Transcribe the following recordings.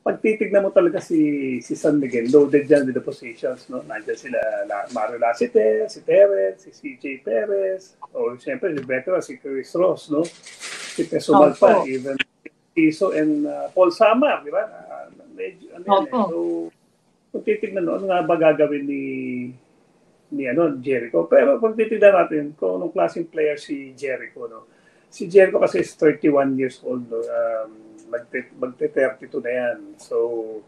pag titignan mo talaga si San Miguel, loaded dyan with the positions, no? Nandiyan sila Mario Lassiter, si Perez, si CJ Perez, o siyempre si veteran, si Chris Ross, no? Si Pesumal pa, even Tiso and Paul Samar, di ba? Medyo, so, kung titignan mo, ano nga ba gagawin ni Jericho? Pero kung titignan natin kung anong klaseng player si Jericho, no? Si Jericho kasi is 31 years old, no? Magte-32 na yan. So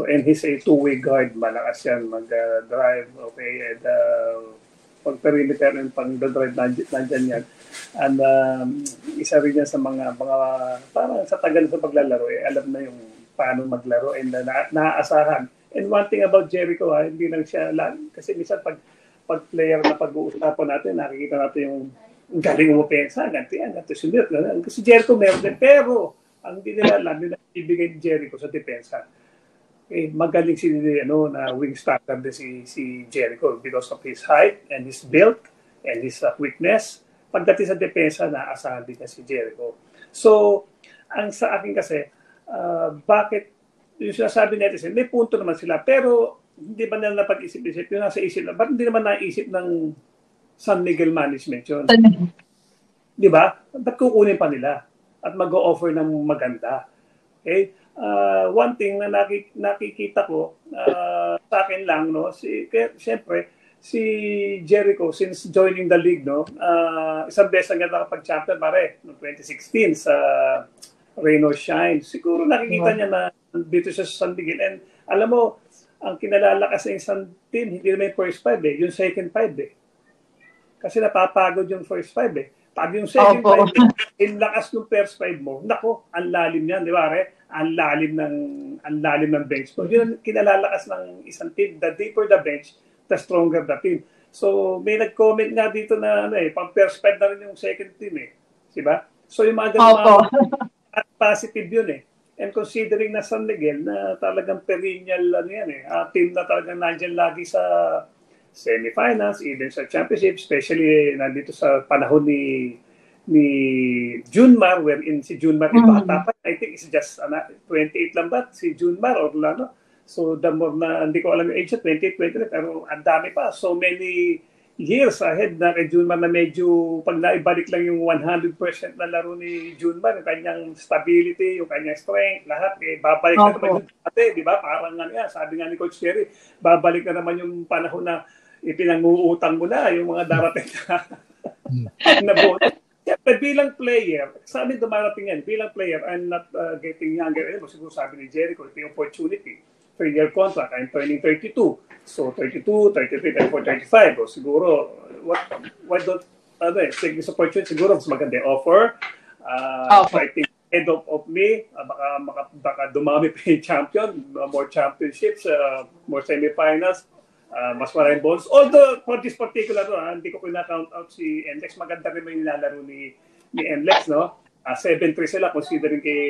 and he's a two-way guard, malakas yan, mag-drive, okay, and pag-perimeter and pang-drive, nandyan yan. And isa rin yan sa mga parang sa tagal sa paglalaro, alam na yung paano maglaro and naaasahan. And one thing about Jericho, hindi lang siya lang, kasi minsan pag player na pag-uusapan natin, nakikita natin yung galing umupensa, ganti sunod. Kasi Jericho meron din, pero ang hindi nila alam, yung ibigay ni Jericho sa depensa. Okay, magaling na wing starter din si Jericho because of his height and his build and his quickness. Pagdating sa depensa, naasahan din niya si Jericho. So, ang sa akin kasi, bakit yung sinasabi natin, may punto naman sila, pero hindi ba nila napag-isip-isip? Yung nasa isip na, ba't hindi naman naisip ng San Miguel Management yun? Di ba? Ba't kukunin pa nila? At mag-o-offer ng maganda. Okay? One thing na nakikita ko sa akin lang, no, siyempre, si Jericho, since joining the league, no, isang beses nga nakapag-champion, pare, noong 2016 sa Rain or Shine. Siguro nakikita niya na dito siya sa San Miguel. And alam mo, ang kinalala kasi ng isang team, hindi naman yung first five, yung second five. Kasi napapagod yung first five. Pag yung second five, inlakas yung first five mo, nako, ang lalim yan, di ba, ang lalim ng bench mo. Yun kinalalakas ng isang team. The deeper the bench, the stronger the team. So, may nag-comment nga dito na, pang first five na rin yung second team, di ba? So, yung mga ganun, positive yun, And considering na San Miguel, na talagang perennial, team na talagang nandyan lagi sa semifinals, even sa championship, especially nandito sa panahon ni Junmar, wherein si Junmar ibata pa. I think it's just 28 lang ba si Junmar or ano? So the more na, hindi ko alam yung age, 28, 29, pero ang dami pa. So many years ahead na kay Junmar na medyo pag naibalik lang yung 100% na laro ni Junmar, yung kanyang stability, yung kanyang strength, lahat, babalik na naman yung dati, di ba? Parang sabi nga ni Coach Terry, babalik na naman yung panahon na ipinanguutang mo na yung mga darating na bonus. Siyempre, bilang player, sa amin dumarating yan, bilang player, I'm not getting younger. Siguro sabi ni Jericho, ito yung opportunity. 3-year contract, I'm turning 32. So, 32, 33, 34, 35. O siguro, why don't, take this opportunity? Siguro, mas maganda offer. Fighting head of me, baka dumami pa yung champion, more championships, more semifinals, mas maraming balls. Although, for this particular, hindi ko pina-count out si NLEX. Maganda rin may nilalaro ni NLEX, no? 7-3 sila, considering kay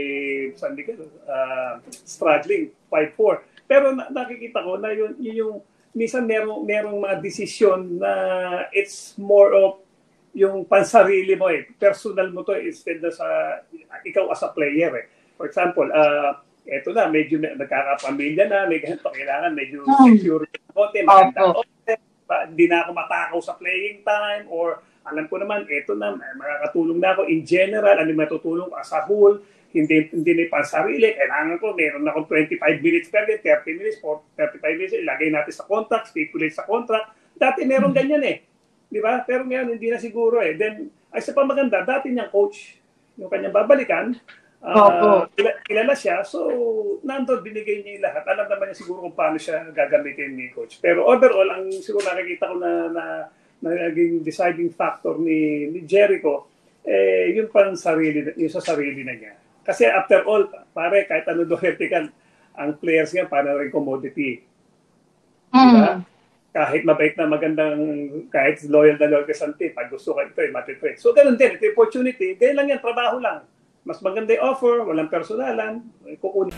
San Miguel, struggling, 5-4. Pero nakikita ko na yung minsan merong mga desisyon na it's more of yung pansarili mo, personal mo to, instead na sa ikaw as a player. For example, eto na, medyo nagkakapamilya na, may ganito, kailangan medyo secure konti, maganda konti, hindi na ako matakaw sa playing time, or alam ko naman, eto na, makakatulong na ako in general, ano matutulong as a whole, hindi na pansarili, kailangan ko, meron akong 25 minutes per day, 30 minutes, 35 minutes, ilagay natin sa contract, stipulate sa contract. Dati meron ganyan di ba? Pero ngayon, hindi na siguro Then, ay sa pamaganda, dati niyang coach, yung kanyang babalikan, kilala siya, so nandun, binigay niya yung lahat. Alam naman niya siguro kung paano siya gagamitin ni coach. Pero overall, ang siguro nakikita ko na naging deciding factor ni Jericho, yung sa sarili na niya. Kasi after all, pare, kahit ano do vertical, ang players nga para rin commodity. Diba? Kahit mabait na magandang, kahit loyal ka sa team, pag gusto ka ito, matitrade. So, ganun din. Ito opportunity. Ganyan lang yan, trabaho lang. Mas maganda yung offer, walang personalan, kukunin.